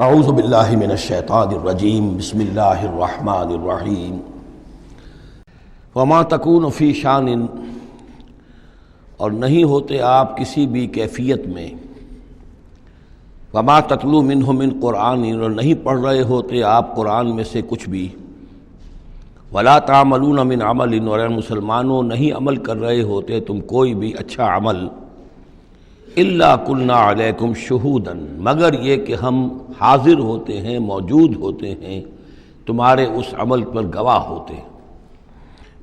اعوذ باللہ من الشیطان الرجیم بسم اللہ الرحمن الرحیم وما تکون فی شان، اور نہیں ہوتے آپ کسی بھی کیفیت میں، وما تتلو منہ من قرآن، اور نہیں پڑھ رہے ہوتے آپ قرآن میں سے کچھ بھی، ولا تعملون من عمل، اور اے مسلمانوں نہیں عمل کر رہے ہوتے تم کوئی بھی اچھا عمل، الا کلنا علیکم شہودا، مگر یہ کہ ہم حاضر ہوتے ہیں، موجود ہوتے ہیں، تمہارے اس عمل پر گواہ ہوتے ہیں،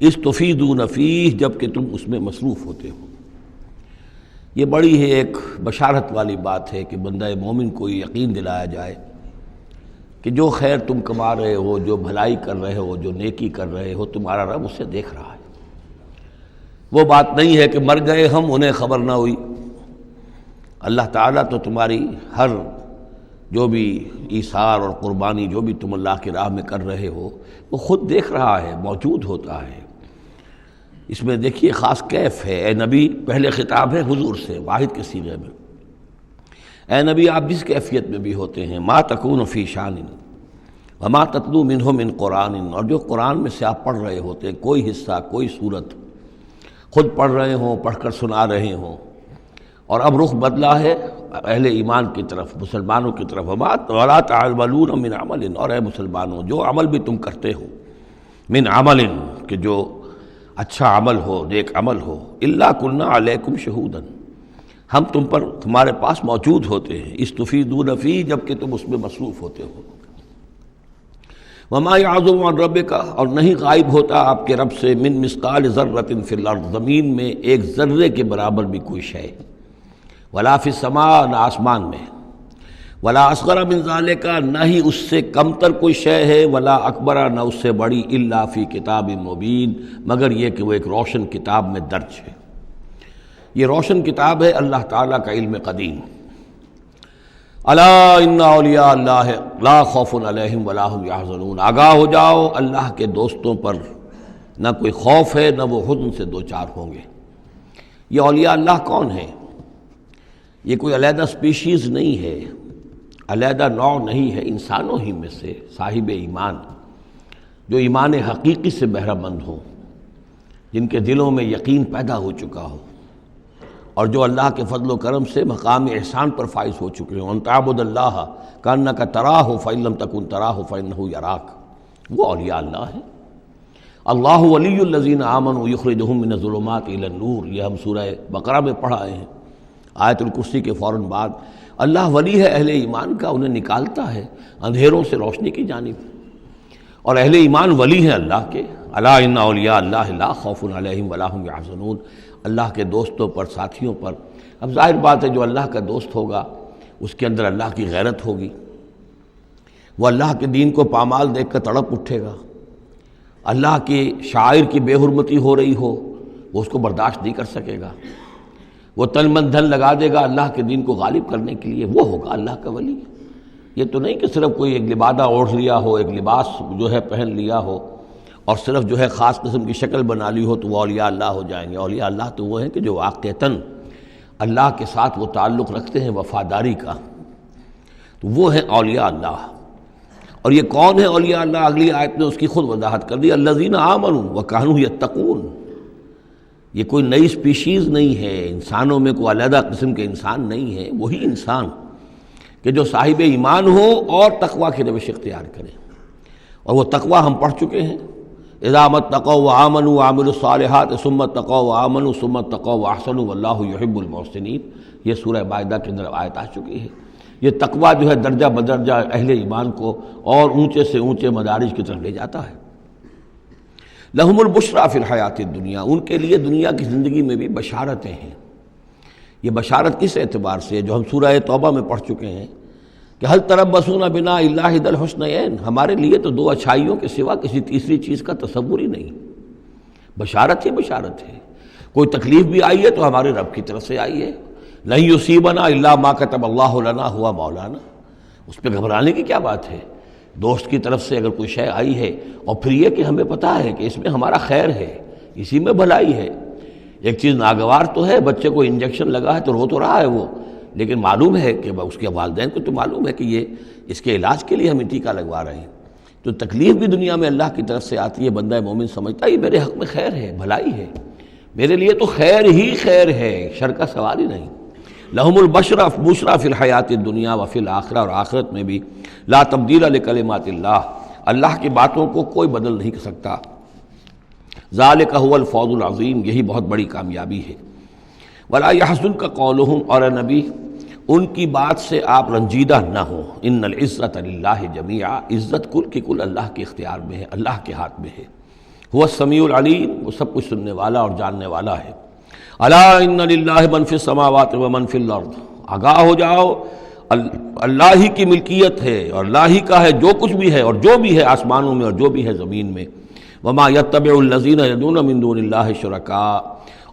استفیدون فیہ، جب کہ تم اس میں مصروف ہوتے ہو۔ یہ بڑی ہے ایک بشارت والی بات ہے کہ بندہ مومن کو یقین دلایا جائے کہ جو خیر تم کما رہے ہو، جو بھلائی کر رہے ہو، جو نیکی کر رہے ہو، تمہارا رب اسے دیکھ رہا ہے۔ وہ بات نہیں ہے کہ مر گئے ہم، انہیں خبر نہ ہوئی۔ اللہ تعالیٰ تو تمہاری ہر جو بھی ایثار اور قربانی جو بھی تم اللہ کی راہ میں کر رہے ہو، وہ خود دیکھ رہا ہے، موجود ہوتا ہے۔ اس میں دیکھیے خاص کیف ہے۔ اے نبی، پہلے خطاب ہے حضور سے واحد کے صیغے میں، اے نبی آپ جس کیفیت میں بھی ہوتے ہیں، ما تکون فی شان وما تتلو منہ من قرآن، اور جو قرآن میں سے آپ پڑھ رہے ہوتے ہیں، کوئی حصہ، کوئی صورت خود پڑھ رہے ہوں، پڑھ کر سنا رہے ہوں، اور اب رخ بدلا ہے اہل ایمان کی طرف، مسلمانوں کی طرف، ولا تعملون من عمل، اور اے مسلمانوں جو عمل بھی تم کرتے ہو، من عمل، کہ جو اچھا عمل ہو، نیک عمل ہو، الا کلنا علیکم شہودا، ہم تم پر تمہارے پاس موجود ہوتے ہیں، استفیدون فیہ، جب کہ تم اس میں مصروف ہوتے ہو۔ وما یعزب عن ربک، اور نہیں غائب ہوتا آپ کے رب سے، من مثقال ذرۃ فی الارض، زمین میں ایک ذرے کے برابر بھی کوئی شے، ولا فی السماء، نہ آسمان میں، ولا اصغر من ذالک، نہ ہی اس سے کم تر کوئی شے ہے، ولا اکبر، نہ اس سے بڑی، الا فی کتاب مبین، مگر یہ کہ وہ ایک روشن کتاب میں درج ہے۔ یہ روشن کتاب ہے اللہ تعالیٰ کا علم قدیم۔ الا ان اولیاء اللہ لا خوف علیہم ولا هم یحزنون، آگاہ ہو جاؤ، اللہ کے دوستوں پر نہ کوئی خوف ہے، نہ وہ حزن سے دوچار ہوں گے۔ یہ اولیاء اللہ کون ہیں؟ یہ کوئی علیحدہ سپیشیز نہیں ہے، علیحدہ نوع نہیں ہے، انسانوں ہی میں سے صاحب ایمان، جو ایمان حقیقی سے بہرہ مند ہوں، جن کے دلوں میں یقین پیدا ہو چکا ہو، اور جو اللہ کے فضل و کرم سے مقام احسان پر فائز ہو چکے ہوں۔ ان تعبد اللہ کانک تراہ فإن لم تکن تراہ فإنہ یراک، وہ اولیاء اللہ ہیں۔ اللہ ولی الذین آمنوا یخرجہم من الظلمات الی النور، یہ ہم سورہ بقرہ میں پڑھ آئے ہیں، آیت الکرسی کے فوراً بعد۔ اللہ ولی ہے اہل ایمان کا، انہیں نکالتا ہے اندھیروں سے روشنی کی جانب، اور اہل ایمان ولی ہیں اللہ کے۔ الا ان اولیاء اللہ لا خوف علیہم ولا هم یحزنون، اللہ کے دوستوں پر، ساتھیوں پر۔ اب ظاہر بات ہے جو اللہ کا دوست ہوگا اس کے اندر اللہ کی غیرت ہوگی، وہ اللہ کے دین کو پامال دیکھ کر تڑپ اٹھے گا، اللہ کے شاعر کی بے حرمتی ہو رہی ہو وہ اس کو برداشت نہیں کر سکے گا، وہ تن من دھن لگا دے گا اللہ کے دین کو غالب کرنے کے لیے، وہ ہوگا اللہ کا ولی۔ یہ تو نہیں کہ صرف کوئی ایک لبادہ اوڑھ لیا ہو، ایک لباس جو ہے پہن لیا ہو، اور صرف جو ہے خاص قسم کی شکل بنا لی ہو تو وہ اولیاء اللہ ہو جائیں گے۔ اولیاء اللہ تو وہ ہیں کہ جو واقعتاً اللہ کے ساتھ وہ تعلق رکھتے ہیں وفاداری کا، تو وہ ہیں اولیاء اللہ۔ اور یہ کون ہے اولیاء اللہ؟ اگلی آیت میں اس کی خود وضاحت کر دی، الذین آمنوا وکانوا یتقون۔ یہ کوئی نئی سپیشیز نہیں ہے، انسانوں میں کوئی علیحدہ قسم کے انسان نہیں ہے، وہی انسان کہ جو صاحب ایمان ہو اور تقوی کی روش اختیار کرے، اور وہ تقوی ہم پڑھ چکے ہیں، اذا اتقوا وآمنوا وعملوا الصالحات ثم اتقوا وآمنوا ثم اتقوا واحسنوا واللہ یحب المحسنین، یہ سورہ مائدہ کے اندر آیت آ چکی ہے۔ یہ تقوی جو ہے درجہ بدرجہ اہل ایمان کو اور اونچے سے اونچے مدارج کی طرف لے جاتا ہے۔ لہم البشریٰ فی الحیات الدنیا، ان کے لیے دنیا کی زندگی میں بھی بشارتیں ہیں۔ یہ بشارت کس اعتبار سے، جو ہم سورہ توبہ میں پڑھ چکے ہیں کہ حل تربصون بنا الا احدی الحسنیین، ہمارے لیے تو دو اچھائیوں کے سوا کسی تیسری چیز کا تصور ہی نہیں۔ بشارت ہی بشارت ہے، کوئی تکلیف بھی آئی ہے تو ہمارے رب کی طرف سے آئی ہے، لن یصیبنا الا ما کتب اللہ لنا هو مولانا، اس پہ گھبرانے کی کیا بات ہے؟ دوست کی طرف سے اگر کوئی شے آئی ہے، اور پھر یہ کہ ہمیں پتہ ہے کہ اس میں ہمارا خیر ہے، اسی میں بھلائی ہے۔ ایک چیز ناگوار تو ہے، بچے کو انجیکشن لگا ہے تو رو تو رہا ہے وہ، لیکن معلوم ہے کہ اس کے والدین کو تو معلوم ہے کہ یہ اس کے علاج کے لیے ہم ٹیکہ لگوا رہے ہیں، تو تکلیف بھی دنیا میں اللہ کی طرف سے آتی ہے، بندہ مومن سمجھتا ہے یہ میرے حق میں خیر ہے، بھلائی ہے، میرے لیے تو خیر ہی خیر ہے، شر کا سوال ہی نہیں۔ لہم البشرا فی الحیات الدنیا وفی الآخرہ، اور آخرت میں بھی لا تبدیل لکلمات اللہ، اللہ کی باتوں کو کوئی بدل نہیں کر سکتا۔ ذالک هو الفوز العظیم، یہی بہت بڑی کامیابی ہے۔ ولا یحزنک قولہم، اور اے نبی ان کی بات سے آپ رنجیدہ نہ ہوں۔ ان العزت للہ جمیعا، عزت کل کی کل اللہ کے اختیار میں ہے، اللہ کے ہاتھ میں ہے۔ هو السمیع العلیم، وہ سب کچھ سننے والا اور جاننے والا ہے۔ الا ان للہ من فی السماوات ومن فی الارض، آگاہ ہو جاؤ اللہ ہی کی ملکیت ہے اور اللہ ہی کا ہے جو کچھ بھی ہے اور جو بھی ہے آسمانوں میں اور جو بھی ہے زمین میں۔ وما یتبع الذین یدعون من دون اللہ شرکاء،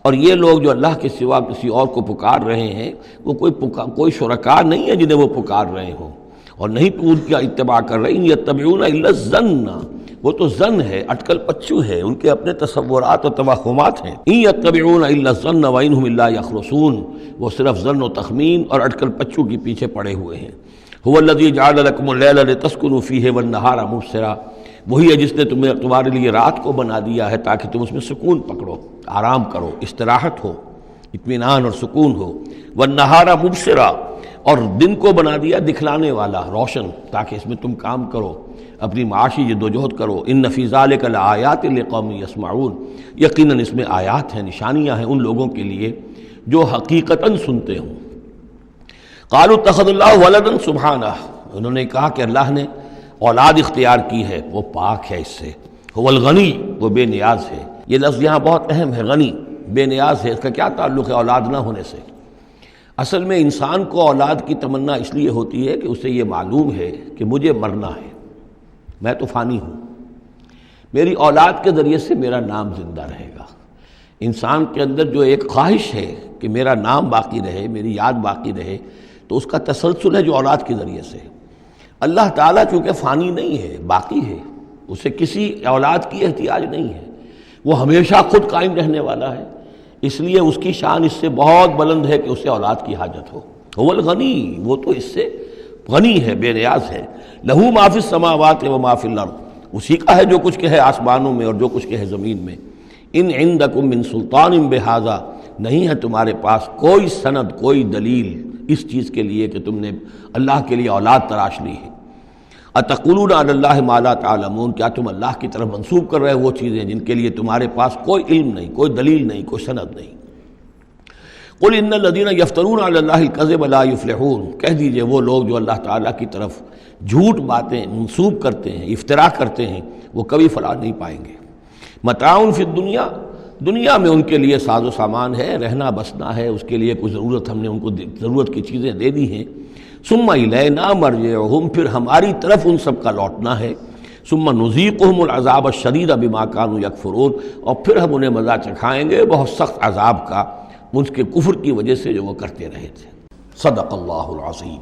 اور یہ لوگ جو اللہ کے سوا کسی اور کو پکار رہے ہیں وہ کوئی شرکاء نہیں ہے جنہیں وہ پکار رہے ہوں، اور نہیں تو ان کا اتباع کر رہے ہیں۔ یتبعون الا الظن، وہ تو ظن ہے، اٹکل پچو ہے، ان کے اپنے تصورات و توہمات ہیں۔ ان یتبعون الا الظن وانہم الا یخرصون، وہ صرف ظن و تخمین اور اٹکل پچو کے پیچھے پڑے ہوئے ہیں۔ هو الذی جعل لکم اللیل لتسکنوا فیہ والنہار مبصرا، وہی ہے جس نے تمہارے لیے رات کو بنا دیا ہے تاکہ تم اس میں سکون پکڑو، آرام کرو، استراحت ہو، اطمینان اور سکون ہو۔ والنہار مبصرا، اور دن کو بنا دیا دکھلانے والا، روشن، تاکہ اس میں تم کام کرو، اپنی معاشی جدوجہد کرو۔ ان فی ذلک لآیات لقوم یسمعون، یقیناً اس میں آیات ہیں، نشانیاں ہیں ان لوگوں کے لیے جو حقیقتاً سنتے ہوں۔ قالوا اتخذ اللہ ولدا سبحانہ، انہوں نے کہا کہ اللہ نے اولاد اختیار کی ہے، وہ پاک ہے اس سے۔ هو الغنی، وہ بے نیاز ہے۔ یہ لفظ یہاں بہت اہم ہے، غنی، بے نیاز ہے، اس کا کیا تعلق ہے اولاد نہ ہونے سے؟ اصل میں انسان کو اولاد کی تمنا اس لیے ہوتی ہے کہ اسے یہ معلوم ہے کہ مجھے مرنا ہے، میں تو فانی ہوں، میری اولاد کے ذریعے سے میرا نام زندہ رہے گا۔ انسان کے اندر جو ایک خواہش ہے کہ میرا نام باقی رہے، میری یاد باقی رہے، تو اس کا تسلسل ہے جو اولاد کے ذریعے سے۔ اللہ تعالیٰ چونکہ فانی نہیں ہے، باقی ہے، اسے کسی اولاد کی احتیاج نہیں ہے، وہ ہمیشہ خود قائم رہنے والا ہے، اس لیے اس کی شان اس سے بہت بلند ہے کہ اسے اولاد کی حاجت ہو۔ هو الغنی، وہ تو اس سے غنی ہے، بے نیاز ہے۔ لہو ما فی السماوات و ما فی الارض، اسی کا ہے جو کچھ کہ ہے آسمانوں میں اور جو کچھ کہ ہے زمین میں۔ ان عندکم من سلطان بہذا، نہیں ہے تمہارے پاس کوئی سند، کوئی دلیل اس چیز کے لیے کہ تم نے اللہ کے لیے اولاد تراش لی ہے۔ اتقولون علی اللہ ما لا تعلمون، کیا تم اللہ کی طرف منسوب کر رہے ہو وہ چیزیں جن کے لیے تمہارے پاس کوئی علم نہیں، کوئی دلیل نہیں، کوئی سند نہیں۔ قل ان الذین یفترون علی اللہ الکذب لا یفلحون، کہہ دیجئے وہ لوگ جو اللہ تعالیٰ کی طرف جھوٹ باتیں منسوب کرتے ہیں، افتراء کرتے ہیں، وہ کبھی فلاح نہیں پائیں گے۔ متاع فی الدنیا، دنیا میں ان کے لیے ساز و سامان ہے، رہنا بسنا ہے، اس کے لیے کچھ ضرورت ہم نے ان کو ضرورت کی چیزیں دے دی ہیں۔ ثم الینا مرجعہم، پھر ہماری طرف ان سب کا لوٹنا ہے۔ ثم نذیقہم العذاب الشدید بما کانوا یکفرون، اور پھر ہم انہیں مزہ چکھائیں گے بہت سخت عذاب کا، ان کے کفر کی وجہ سے جو وہ کرتے رہے تھے۔ صدق اللہ العظیم۔